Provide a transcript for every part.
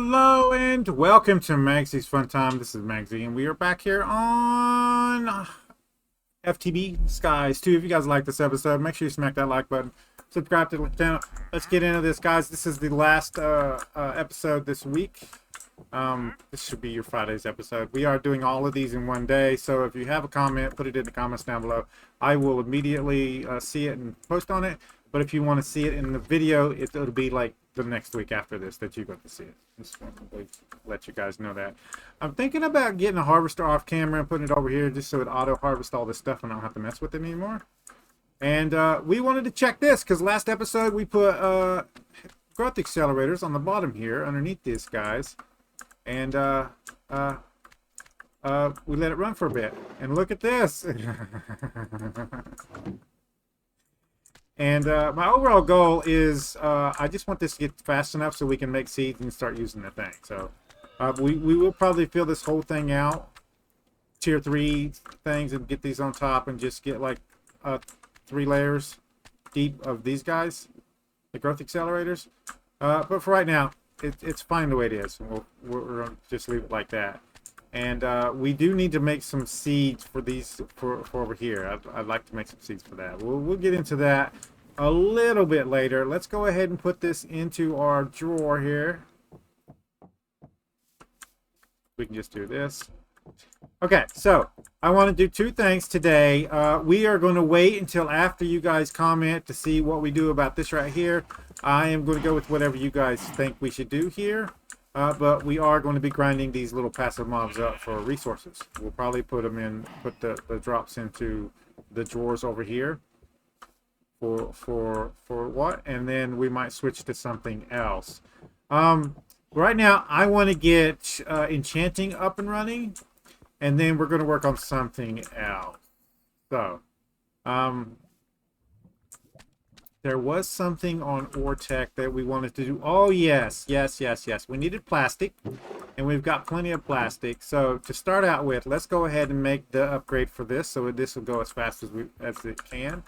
Hello and welcome to Magzie's Fun Time. This is Magzie, and we are back here on FTB Skies 2. If you guys like this episode, make sure you smack that like button. Subscribe to the channel. Let's get into this, guys. This is the last episode this week. This should be your Friday's episode. We are doing all of these in one day, so if you have a comment, put it in the comments down below. I will immediately see it and post on it. But if you want to see it in the video, it'll be like the next week after this that you got to see it. Just want to let you guys know that. I'm thinking about getting a harvester off camera and putting it over here just so it auto harvests all this stuff and I don't have to mess with it anymore. And we wanted to check this because last episode we put growth accelerators on the bottom here underneath these guys. And we let it run for a bit. And look at this. And my overall goal is I just want this to get fast enough so we can make seeds and start using the thing. So we will probably fill this whole thing out, tier 3 things, and get these on top and just get like 3 layers deep of these guys, the growth accelerators. But for right now, it's fine the way it is. We're going to just leave it like that. And we do need to make some seeds for these for over here. I'd like to make some seeds for that. We'll get into that a little bit later. Let's go ahead and put this into our drawer here. We can just do this. Okay, so I want to do 2 things today. We are going to wait until after you guys comment to see what we do about this right here. I am going to go with whatever you guys think we should do here. But we are going to be grinding these little passive mobs up for resources. We'll probably put them in, put the drops into the drawers over here for what, and then we might switch to something else. Right now, I want to get enchanting up and running, and then we're going to work on something else. So, there was something on Ortec that we wanted to do. Oh, yes. We needed plastic, and we've got plenty of plastic. So to start out with, let's go ahead and make the upgrade for this so this will go as fast as it can.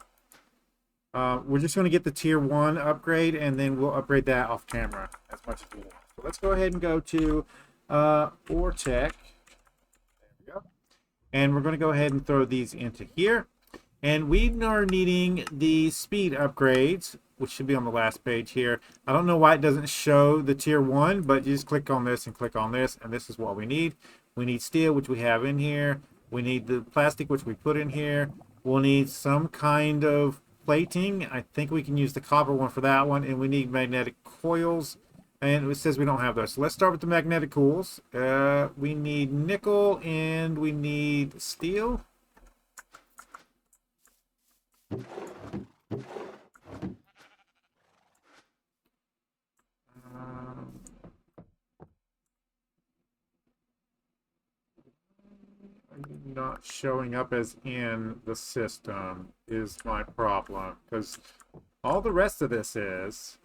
We're just going to get the tier 1 upgrade, and then we'll upgrade that off camera as much as we want. So let's go ahead and go to Ortec. There we go. And we're going to go ahead and throw these into here. And we are needing the speed upgrades, which should be on the last page here. I don't know why it doesn't show the tier 1, but you just click on this and click on this, and this is what we need. We need steel, which we have in here. We need the plastic, which we put in here. We'll need some kind of plating. I think we can use the copper one for that one, and we need magnetic coils. And it says we don't have those. So let's start with the magnetic coils. We need nickel, and we need steel. Not showing up as in the system is my problem, because all the rest of this is.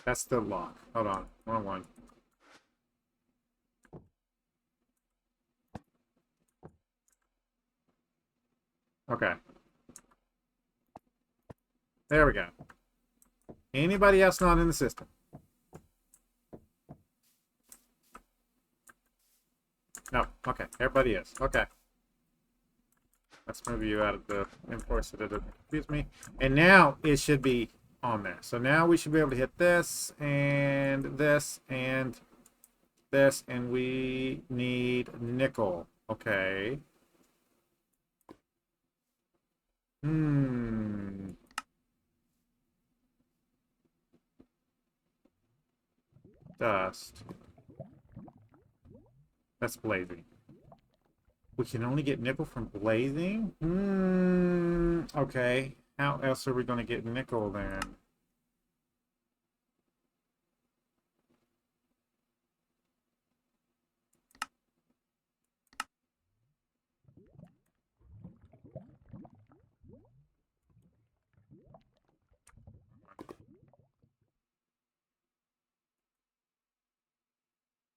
That's the lock. Hold on, wrong one. Okay. There we go. Anybody else not in the system? No. Okay. Everybody is. Okay. Let's move you out of the import so that it doesn't confuse me. And now it should be on there. So now we should be able to hit this and this and this, and we need nickel. Okay. Dust. That's blazing. We can only get nickel from blazing? Okay. How else are we going to get nickel then?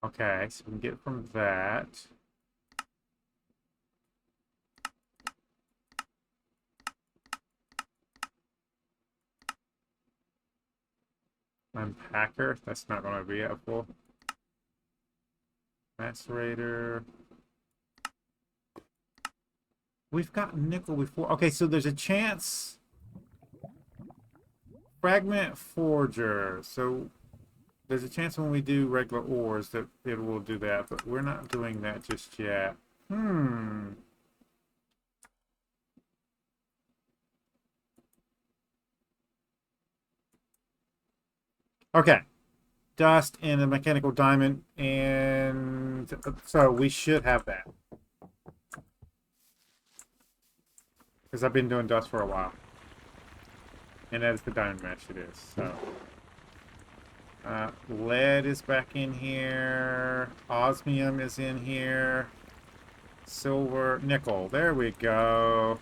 Okay, so we can get it from that. Unpacker. That's not going to be helpful. Macerator. We've got nickel before. Okay, so there's a chance. Fragment forger. So there's a chance when we do regular ores that it will do that, but we're not doing that just yet. Okay. Dust and a mechanical diamond, and so we should have that. Because I've been doing dust for a while. And that is the diamond mesh it is, so. Lead is back in here. Osmium is in here. Silver, nickel. There we go.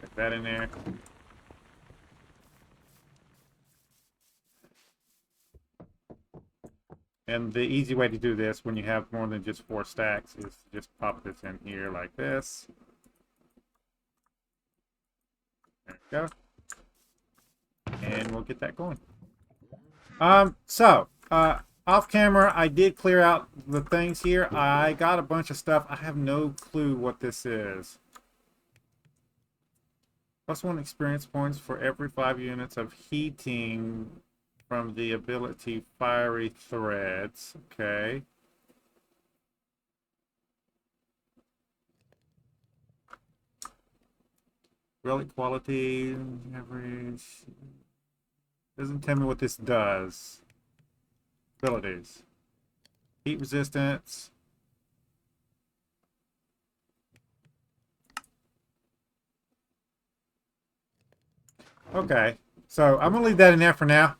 Put that in there. And the easy way to do this when you have more than just 4 stacks is to just pop this in here like this. There we go. And we'll get that going. Off camera, I did clear out the things here. I got a bunch of stuff. I have no clue what this is. +1 experience points for every 5 units of heating from the ability Fiery Threads. Okay. Relic quality, average. Doesn't tell me what this does. Abilities. Heat resistance. Okay, so I'm gonna leave that in there for now.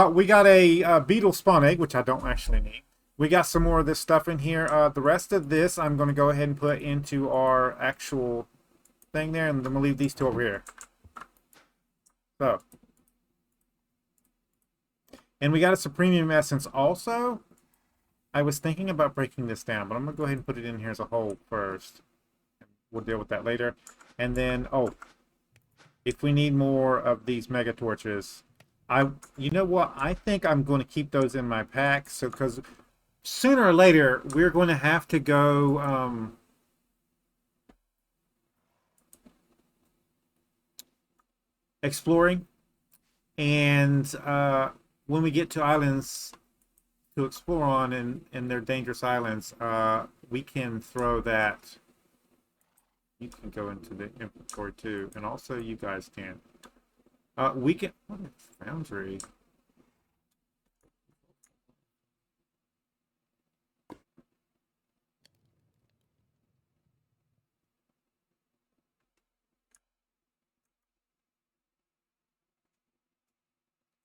We got a beetle spawn egg, which I don't actually need. We got some more of this stuff in here. The rest of this I'm going to go ahead and put into our actual thing there, and I'm going to leave these two over here. So. And we got a Supremium Essence also. I was thinking about breaking this down, but I'm going to go ahead and put it in here as a whole first. We'll deal with that later. And then, oh, if we need more of these Mega Torches, you know what? I think I'm going to keep those in my pack. So, because sooner or later, we're going to have to go exploring. And when we get to islands to explore on and they're dangerous islands, we can throw that. You can go into the inventory too, and also you guys can. We can. What is foundry?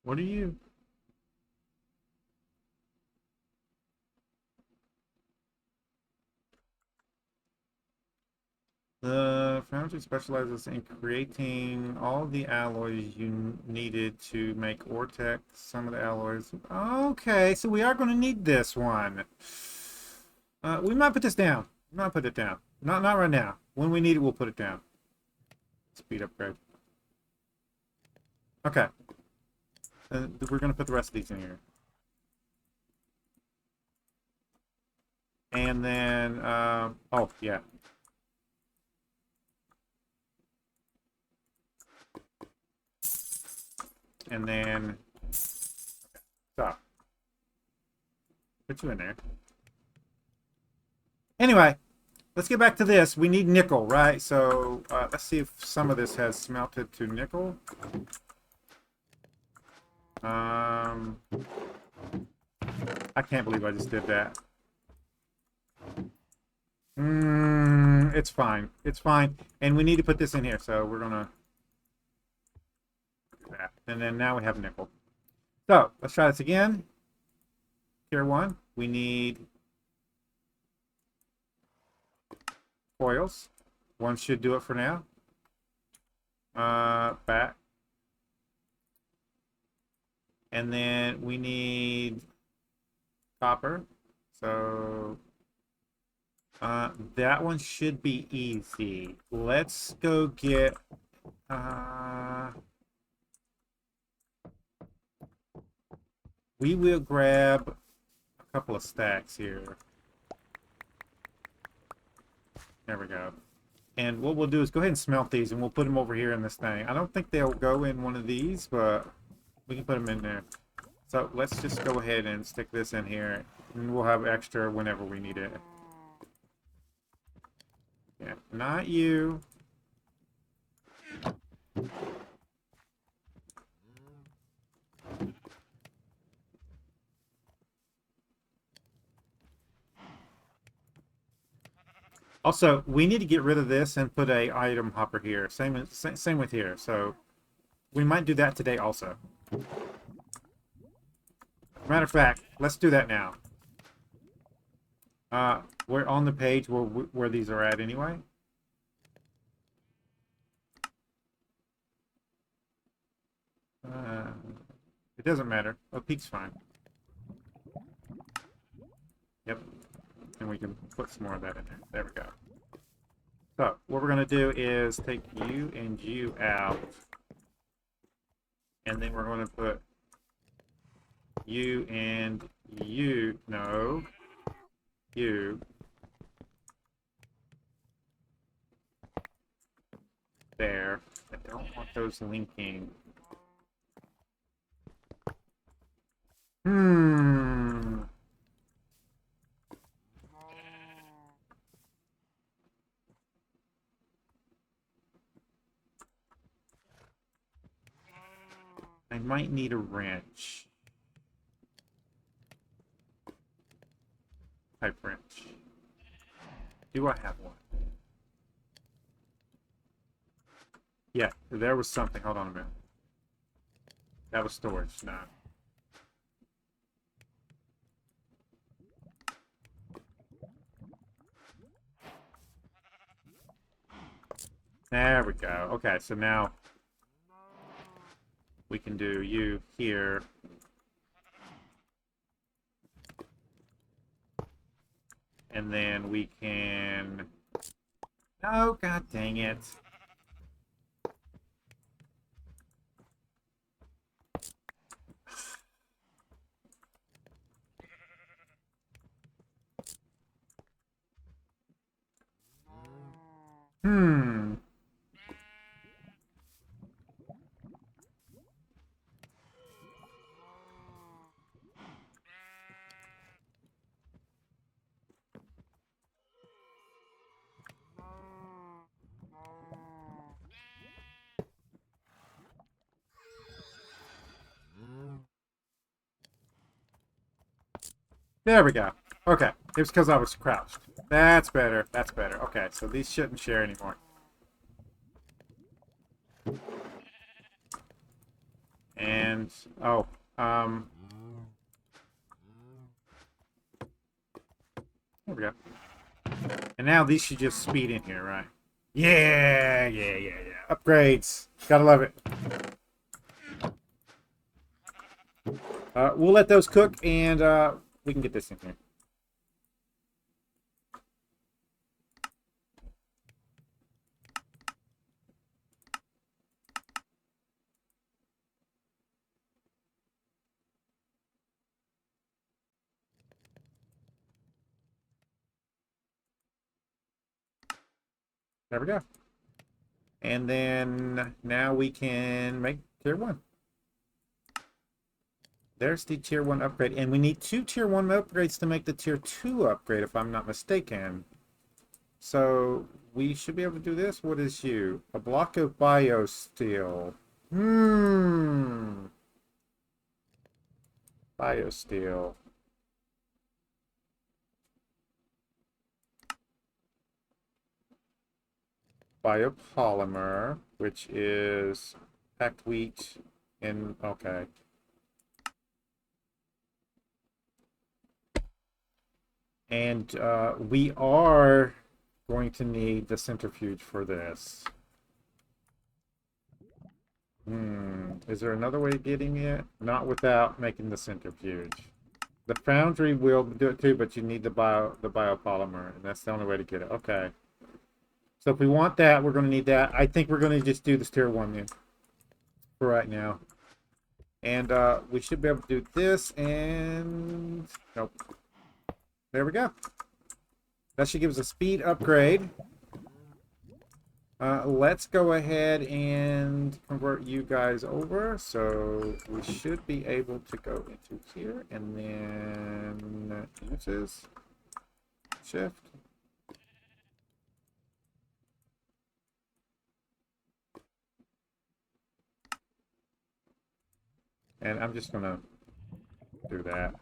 What are you? The foundry specializes in creating all the alloys you needed to make Ortec. Some of the alloys. Okay, so we are going to need this one. We might put this down. We might put it down. Not right now. When we need it, we'll put it down. Speed upgrade. Okay. We're going to put the rest of these in here. And then, oh, yeah. And then, stop. Put you in there. Anyway, let's get back to this. We need nickel, right? So let's see if some of this has smelted to nickel. I can't believe I just did that. It's fine. It's fine. And we need to put this in here, so we're gonna do that. And then now we have nickel. So let's try this again. Tier 1. We need coils. One should do it for now. Back. And then we need copper. So that one should be easy. Let's go get We will grab a couple of stacks here. There we go. And what we'll do is go ahead and smelt these, and we'll put them over here in this thing. I don't think they'll go in one of these, but we can put them in there. So let's just go ahead and stick this in here, and we'll have extra whenever we need it. Yeah, not you. Also, we need to get rid of this and put a item hopper here. Same with here. So we might do that today also. Matter of fact, let's do that now. We're on the page where these are at anyway. It doesn't matter. Oh, peak's fine. Yep. And we can put some more of that in there. There we go. So, what we're going to do is take you and you out. And then we're going to put you and you. No. You. There. I don't want those linking. I might need a wrench. Type wrench. Do I have one? Yeah, there was something. Hold on a minute. That was storage. No. There we go. Okay, so now we can do you here. And then we can... Oh, god dang it. There we go. Okay. It was because I was crouched. That's better. That's better. Okay, so these shouldn't share anymore. And, oh, there we go. And now these should just speed in here, right? Yeah. Upgrades. Gotta love it. We'll let those cook, and we can get this in here. There we go. And then now we can make tier 1. There's the tier 1 upgrade. And we need 2 tier 1 upgrades to make the tier 2 upgrade, if I'm not mistaken. So we should be able to do this. What is you? A block of biosteel. Biosteel. Biopolymer, which is packed wheat in, okay. And we are going to need the centrifuge for this. Is there another way of getting it? Not without making the centrifuge. The foundry will do it too, but you need the biopolymer, and that's the only way to get it. Okay. So if we want that, we're going to need that. I think we're going to just do this tier 1 then for right now. And we should be able to do this, and nope. There we go. That should give us a speed upgrade. Let's go ahead and convert you guys over. So we should be able to go into here and then uses shift. And I'm just gonna do that.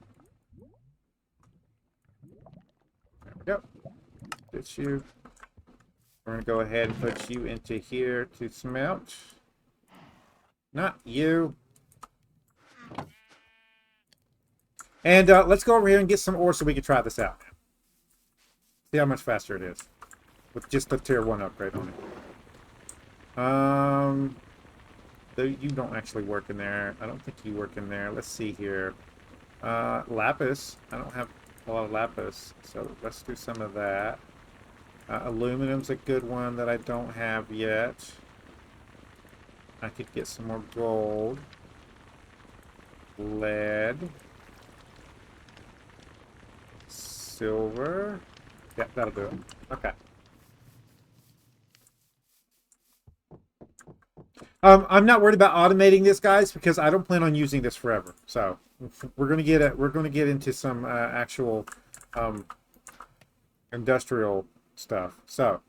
There we go. Get you. We're gonna go ahead and put you into here to smelt. Not you. And let's go over here and get some ore so we can try this out. See how much faster it is with just the tier 1 upgrade on it. Though you don't actually work in there. I don't think you work in there. Let's see here. Lapis. I don't have a lot of lapis, so let's do some of that. Aluminum's a good one that I don't have yet. I could get some more gold. Lead. Silver. Yep, that'll do it. Okay. I'm not worried about automating this, guys, because I don't plan on using this forever. So we're gonna get into some actual industrial stuff. So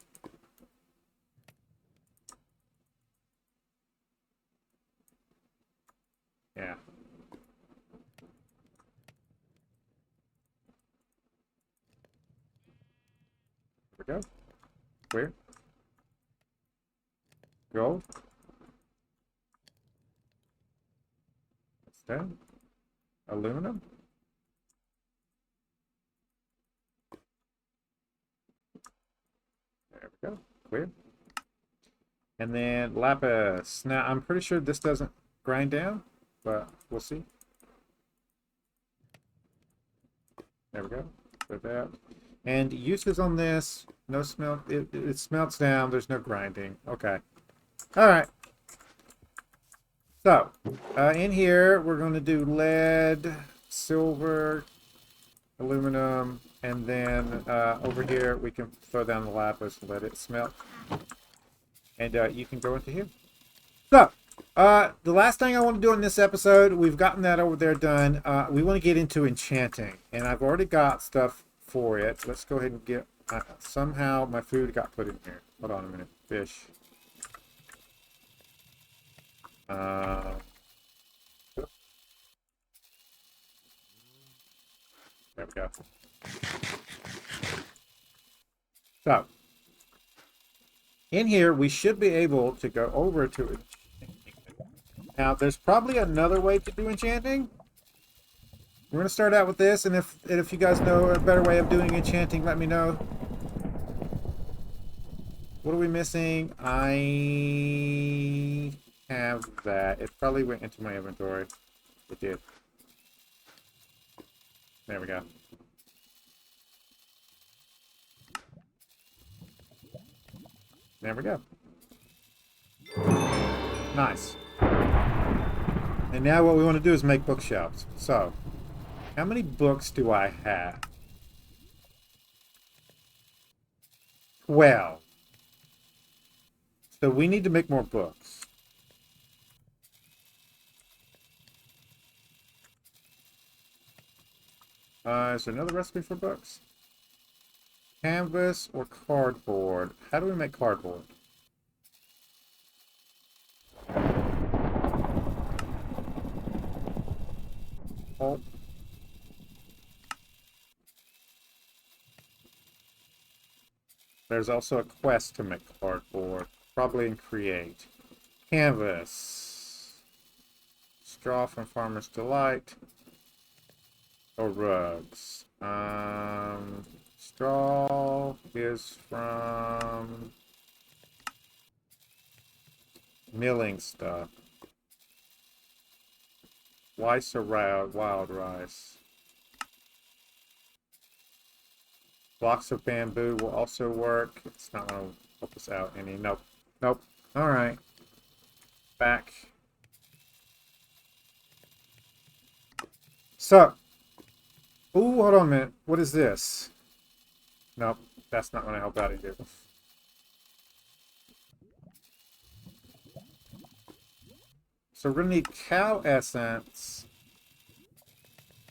yeah. There we go. Where? Gold. That's done. Aluminum. There we go. Clear. And then lapis. Now, I'm pretty sure this doesn't grind down, but we'll see. There we go. Put that. And uses on this, no smelt. It smelts down. There's no grinding. Okay. All right. So, in here, we're going to do lead, silver, aluminum, and then over here, we can throw down the lapis and let it smelt. And you can go into here. So, the last thing I want to do in this episode, we've gotten that over there done. We want to get into enchanting. And I've already got stuff for it. Let's go ahead and get... somehow my food got put in here. Hold on a minute. Fish. There we go. So, in here, we should be able to go over to it. Now, there's probably another way to do enchanting. We're going to start out with this, and if you guys know a better way of doing enchanting, let me know. What are we missing? I have that. It probably went into my inventory. It did. There we go. There we go. Nice. And now what we want to do is make bookshelves. So, how many books do I have? 12. So we need to make more books. Is there another recipe for books? Canvas or cardboard? How do we make cardboard? Oh. There's also a quest to make cardboard. Probably in Create. Canvas. Straw from Farmer's Delight. Or rugs. Straw is from milling stuff. Rice or wild rice. Blocks of bamboo will also work. It's not going to help us out any. Nope. Nope. Alright. Back. So, ooh, hold on a minute. What is this? Nope, that's not going to help out either. So we're going to need cow essence,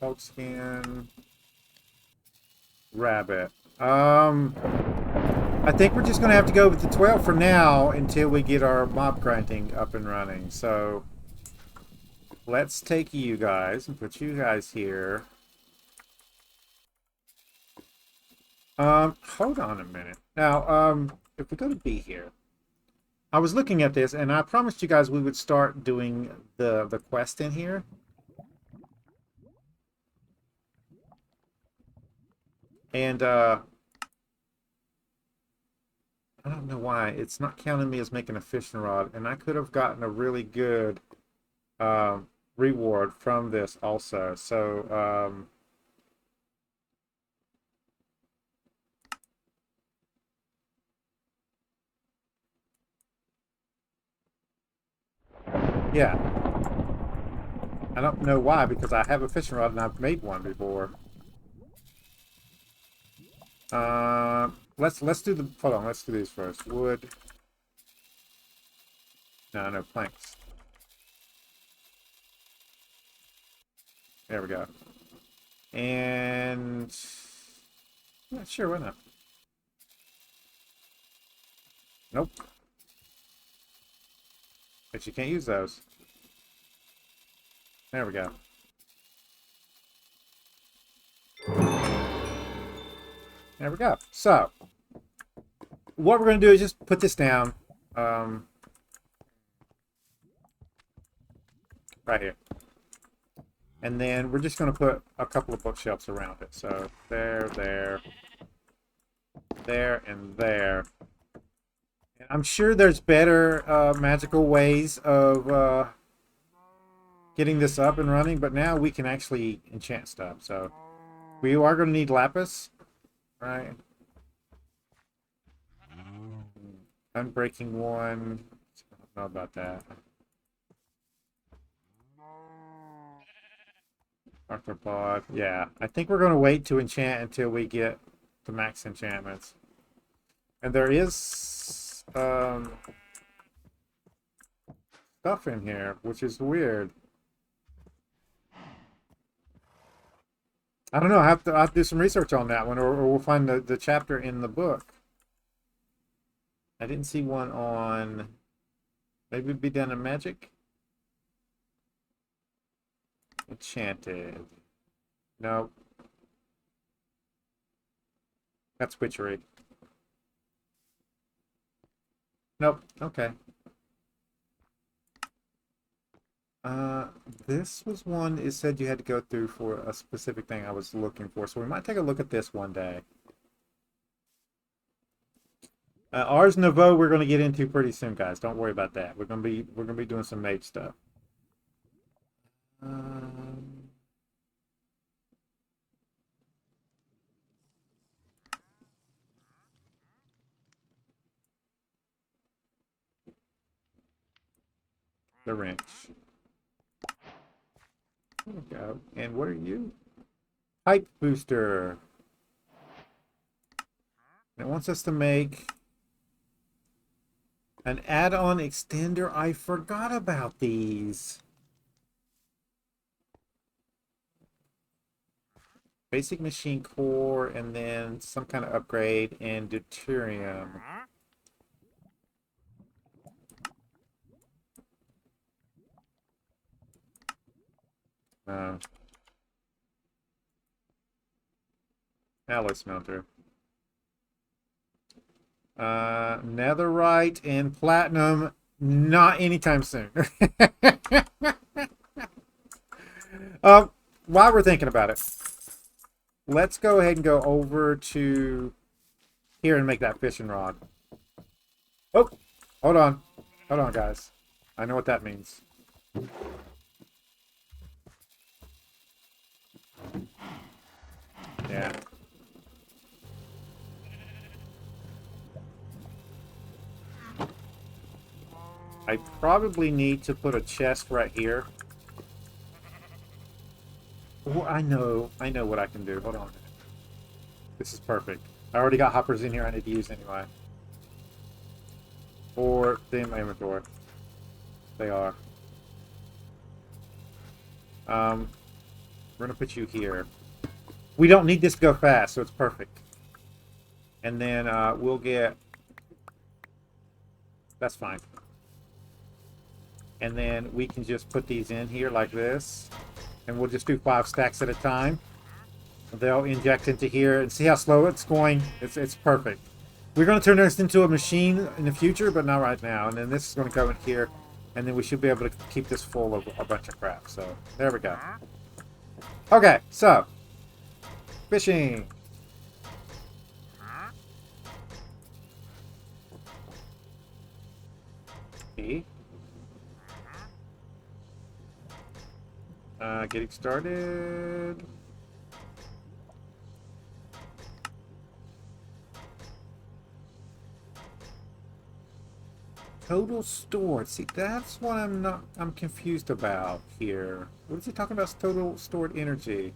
elk skin, rabbit. I think we're just going to have to go with the 12 for now until we get our mob grinding up and running. So let's take you guys and put you guys here. Hold on a minute. Now, if we go to B here, I was looking at this and I promised you guys we would start doing the quest in here. And, I don't know why. It's not counting me as making a fishing rod. And I could have gotten a really good reward from this also. So, yeah. I don't know why, because I have a fishing rod and I've made one before. Let's do the, hold on, let's do these first. Wood. No, planks. There we go. And yeah, sure, why not? Nope. But you can't use those. There we go. There we go. So, what we're going to do is just put this down. Right here. And then we're just going to put a couple of bookshelves around it. So, there, and there. And I'm sure there's better magical ways of getting this up and running, but now we can actually enchant stuff. So, we are going to need lapis. Right. Unbreaking one. I don't know about that. Arthropod. Yeah. I think we're going to wait to enchant until we get the max enchantments. And there is stuff in here, which is weird. I don't know. I'll have to do some research on that one, or we'll find the chapter in the book. I didn't see one on. Maybe it'd be done in magic. Enchanted. Nope. That's witchery. Nope. Okay. This was one it said you had to go through for a specific thing I was looking for, so we might take a look at this one day. Ars Nouveau we're going to get into pretty soon, guys. Don't worry about that. We're going to be doing some mage stuff. The wrench. There we go. And what are you? Pipe booster. And it wants us to make an add-on extender. I forgot about these. Basic machine core, and then some kind of upgrade and deuterium. Alloy smelter. Netherite and platinum, not anytime soon. While we're thinking about it, let's go ahead and go over to here and make that fishing rod. Oh, hold on, guys. I know what that means. Yeah. I probably need to put a chest right here. Oh, I know what I can do. Hold on a minute. This is perfect. I already got hoppers in here I need to use anyway. Or they in my inventory. They are. We're gonna put you here. We don't need this to go fast, so it's perfect. And then we'll get... That's fine. And then we can just put these in here like this. And we'll just do 5 stacks at a time. They'll inject into here and see how slow it's going. It's perfect. We're going to turn this into a machine in the future, but not right now. And then this is going to go in here. And then we should be able to keep this full of a bunch of crap. So, there we go. Okay, so. Fishing. E. Getting started. Total stored. See, that's what I'm confused about here. What is he talking about? Total stored energy.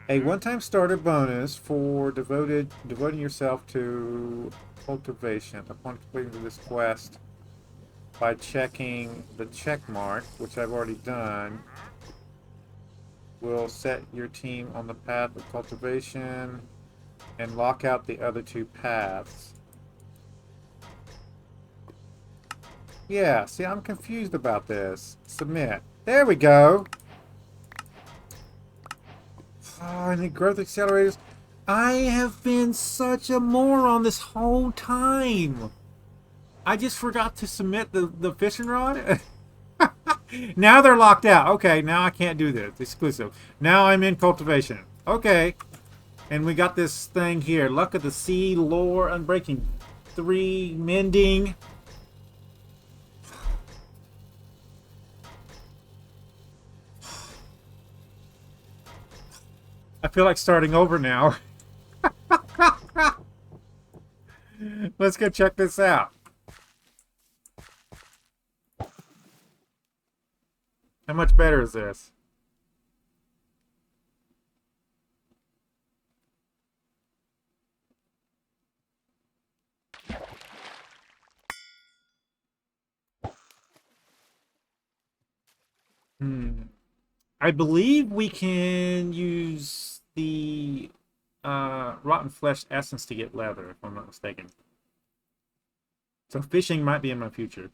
A one-time starter bonus for devoting yourself to cultivation upon completing this quest by checking the check mark, which I've already done. Will set your team on the path of cultivation and lock out the other 2 paths. Yeah, see, I'm confused about this. Submit. There we go. Oh, and the growth accelerators. I have been such a moron this whole time. I just forgot to submit the fishing rod. Now they're locked out. Okay, now I can't do this. Exclusive. Now I'm in cultivation. Okay. And we got this thing here. Luck of the Sea, Lore, Unbreaking 3, Mending. I feel like starting over now. Let's go check this out. How much better is this? I believe we can use the rotten flesh essence to get leather, if I'm not mistaken. So fishing might be in my future.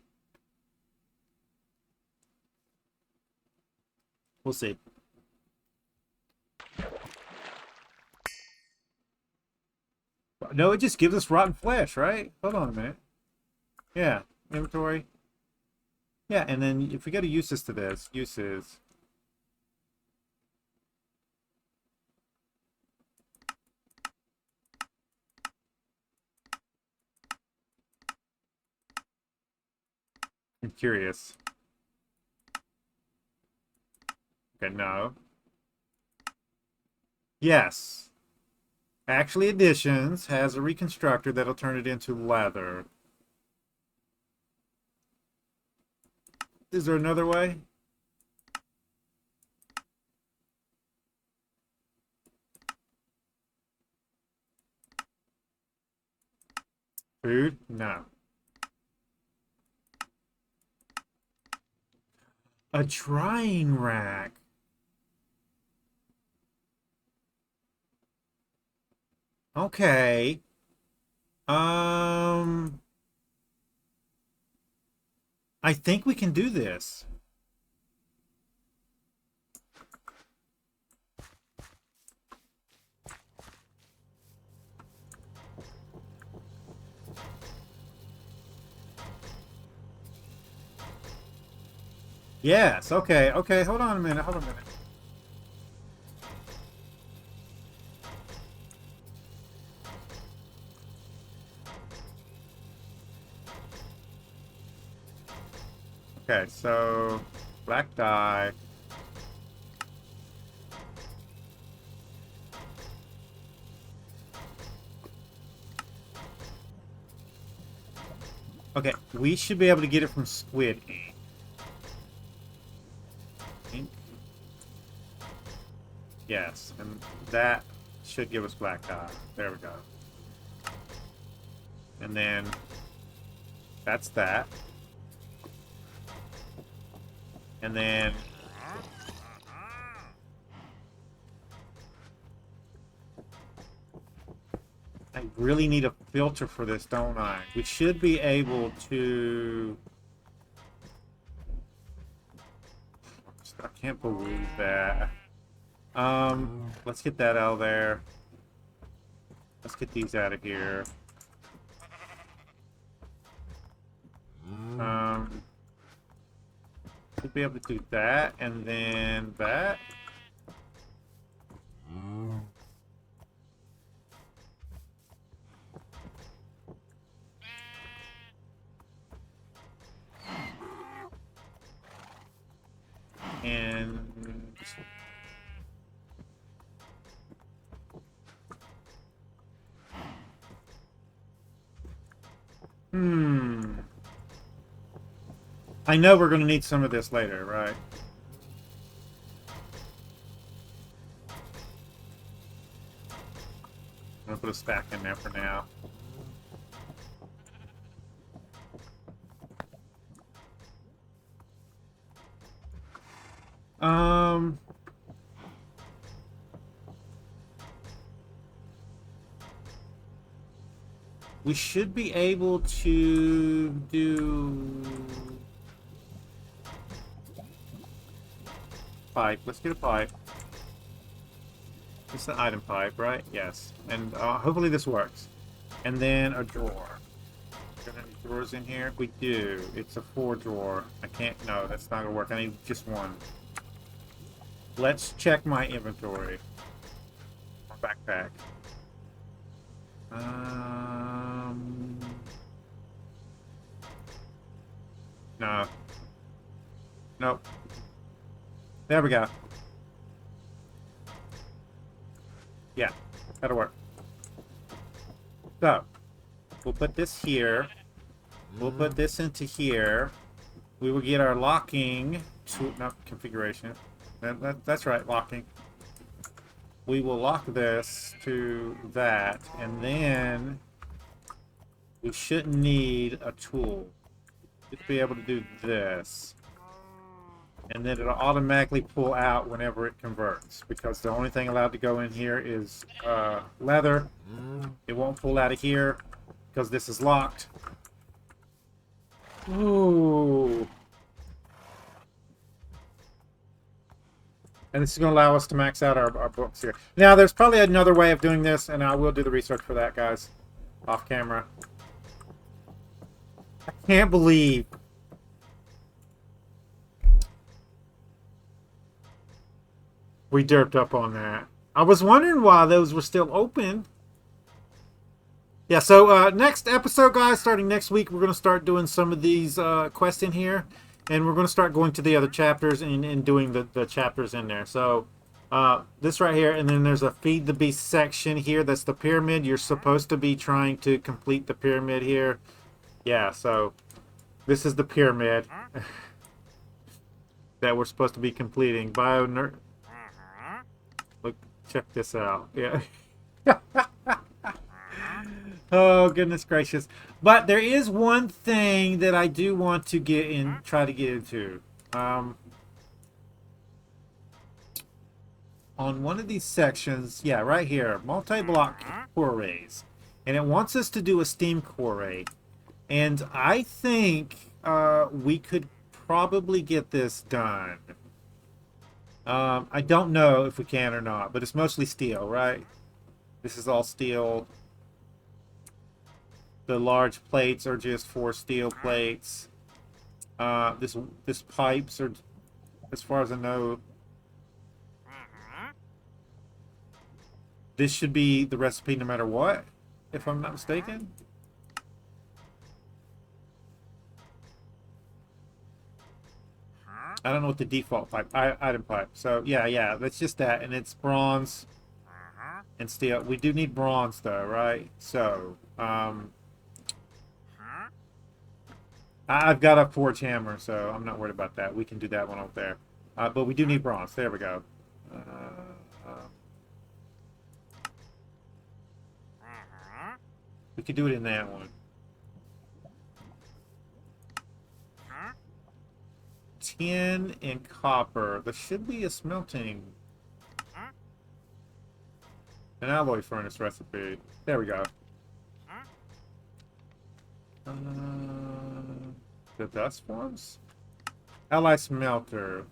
We'll see. No, it just gives us rotten flesh, right? Hold on a minute. Yeah, inventory. Yeah, and then if we go to uses to this, uses. I'm curious. Okay, no. Yes. Actually Additions has a reconstructor that'll turn it into leather. Is there another way? Food? No. A drying rack. Okay. I think we can do this. Yes, okay, okay, hold on a minute, hold on a minute. Okay, so black dye. Okay, we should be able to get it from squid ink. Ink. Yes, and that should give us black dye. There we go. And then that's that. And then I really need a filter for this, don't I? We should be able to... I can't believe that. Let's get that out of there. Let's get these out of here. Should be able to do that, and then that. And I know we're going to need some of this later, right? I'm going to put a stack in there for now. We should be able to do pipe. Let's get a pipe. It's an item pipe, right? Yes. And hopefully this works. And then a drawer. Got any drawers in here? We do. It's a 4 drawer. I can't. No, that's not gonna work. I need just one. Let's check my inventory. My backpack. No. Nope. There we go. Yeah, that'll work. So, we'll put this here. We'll put this into here. We will get our locking to configuration. That's right, locking. We will lock this to that, and then we shouldn't need a tool. Just be able to do this. And then it'll automatically pull out whenever it converts, because the only thing allowed to go in here is leather. It won't pull out of here because this is locked. Ooh. And this is going to allow us to max out our books here. Now, there's probably another way of doing this, and I will do the research for that, guys, off camera. I can't believe we derped up on that. I was wondering why those were still open. Yeah, so next episode, guys, starting next week, we're going to start doing some of these quests in here. And we're going to start going to the other chapters and doing the chapters in there. So this right here, and then there's a Feed the Beast section here. That's the pyramid. You're supposed to be trying to complete the pyramid here. Yeah, so this is the pyramid that we're supposed to be completing. Look, check this out. Yeah. Oh, goodness gracious. But there is one thing that I do want to try to get into. On one of these sections, yeah, right here, multi-block quarries. And it wants us to do a steam quarry. And I think we could probably get this done. I don't know if we can or not, but it's mostly steel, right? This is all steel. The large plates are just 4 steel plates. This pipes are, as far as I know, this should be the recipe no matter what, if I'm not mistaken. I don't know what the default item pipe. So yeah, that's just that, and it's bronze and steel. We do need bronze though, right? So I've got a forge hammer, so I'm not worried about that. We can do that one over there. But we do need bronze. There we go. Uh, uh, we could do it in that one. Tin and copper. There should be a smelting. An alloy furnace recipe. There we go. Uh, the dust forms? Ally smelter.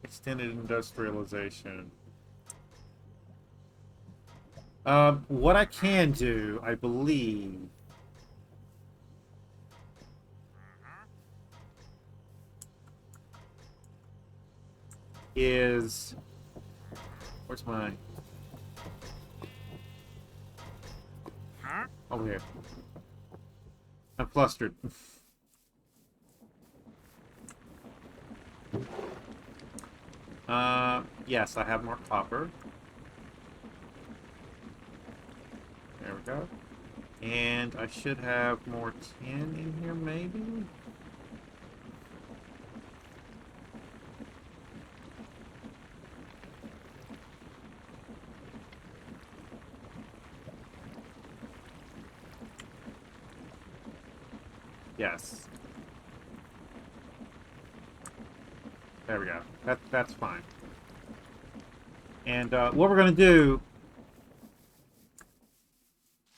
Extended industrialization. What I can do, I believe, is... Where's my... Over here. I'm flustered. Yes, I have more copper. There we go. And I should have more tin in here, maybe? Yes. There we go. That's fine. And what we're going to do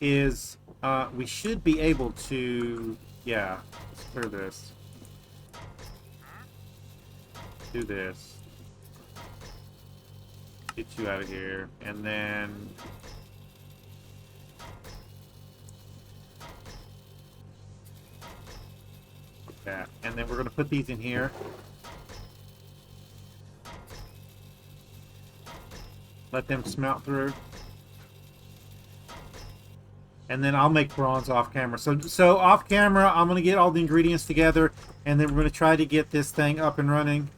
is we should be able to... Yeah, let's clear this. Do this. Get you out of here. And then... that. And then we're going to put these in here. Let them smelt through. And then I'll make bronze off camera. So off camera, I'm going to get all the ingredients together, and then we're going to try to get this thing up and running.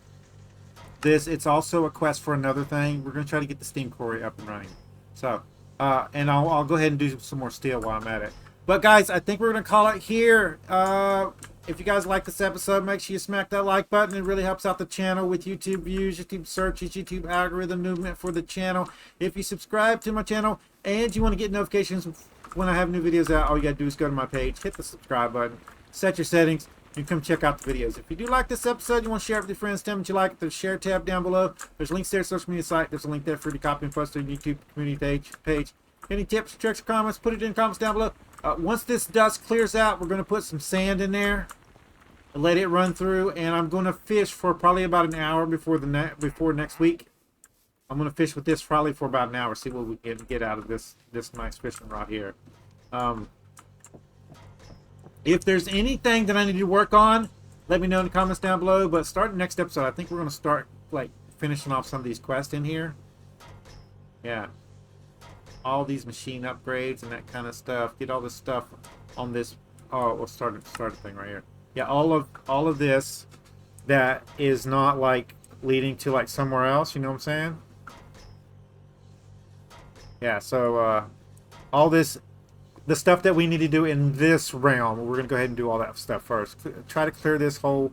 It's also a quest for another thing. We're going to try to get the steam quarry up and running. So, and I'll go ahead and do some more steel while I'm at it. But guys, I think we're going to call it here. If you guys like this episode, make sure you smack that like button. It really helps out the channel with YouTube views, YouTube searches, YouTube algorithm movement for the channel. If you subscribe to my channel and you want to get notifications when I have new videos out, all you got to do is go to my page, hit the subscribe button, set your settings, and come check out the videos. If you do like this episode, you want to share it with your friends, tell them that you like it, there's a share tab down below. There's links there, social media site. There's a link there for you to copy and post to the YouTube community page. Any tips, tricks, or comments, put it in the comments down below. Once this dust clears out, we're going to put some sand in there. Let it run through, and I'm going to fish for probably about an hour before next week. I'm going to fish with this probably for about an hour, see what we can get out of this nice fishing rod here. If there's anything that I need to work on, let me know in the comments down below. But starting next episode, I think we're going to start like finishing off some of these quests in here. Yeah, all these machine upgrades and that kind of stuff. Get all this stuff on this. Oh, we'll start a thing right here. Yeah, all of this that is not like leading to like somewhere else, you know what I'm saying? Yeah, so all this, the stuff that we need to do in this realm, we're gonna go ahead and do all that stuff first. Try to clear this whole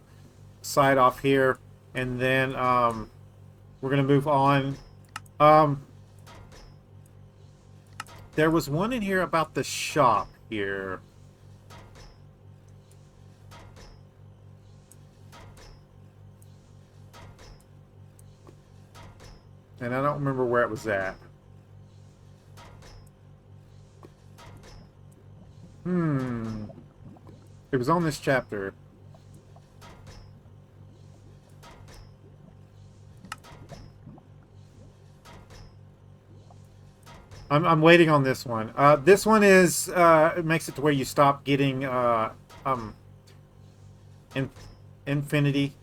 side off here, and then we're gonna move on. There was one in here about the shop here. And I don't remember where it was at. It was on this chapter. I'm waiting on this one. This one is it makes it to where you stop getting infinity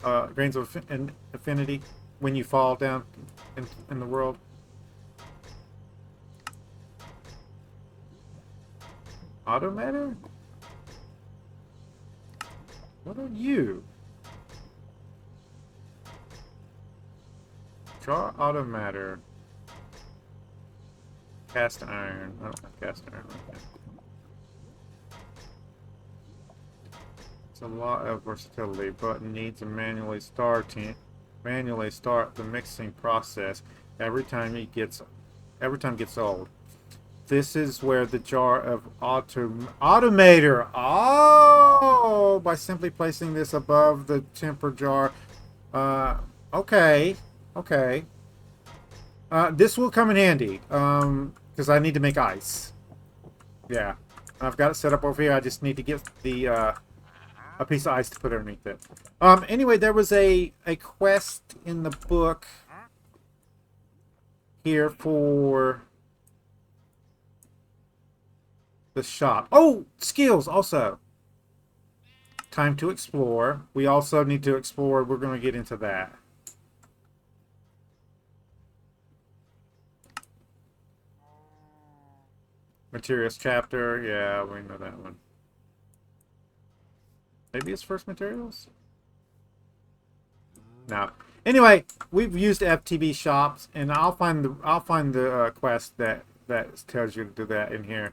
grains of infinity when you fall down in the world. Automatter? What are you? Char automatter. Cast iron. I don't have cast iron right now. It's a lot of versatility, but needs to manually start the mixing process every time it gets old. This is where the jar of automator. Oh, by simply placing this above the temper jar. Okay, okay. This will come in handy. Because I need to make ice. Yeah, I've got it set up over here. I just need to get the a piece of ice to put underneath it. Anyway, there was a quest in the book here for the shop. Oh, skills also. Time to explore. We also need to explore. We're going to get into that. Materials chapter. Yeah, we know that one. Maybe it's first materials? No. Anyway, we've used FTB shops, and I'll find the quest that tells you to do that in here.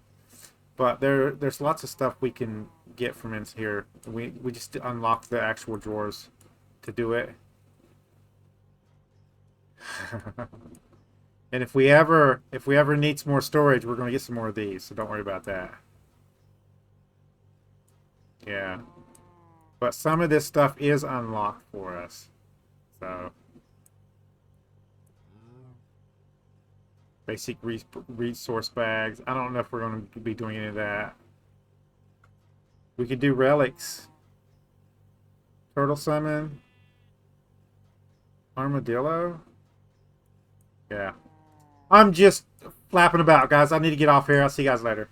But there's lots of stuff we can get from in here. We just unlock the actual drawers to do it. And if we ever need some more storage, we're going to get some more of these, so don't worry about that. Yeah. But some of this stuff is unlocked for us. So basic resource bags. I don't know if we're going to be doing any of that. We could do relics. Turtle summon. Armadillo. Yeah. I'm just flapping about, guys. I need to get off here. I'll see you guys later.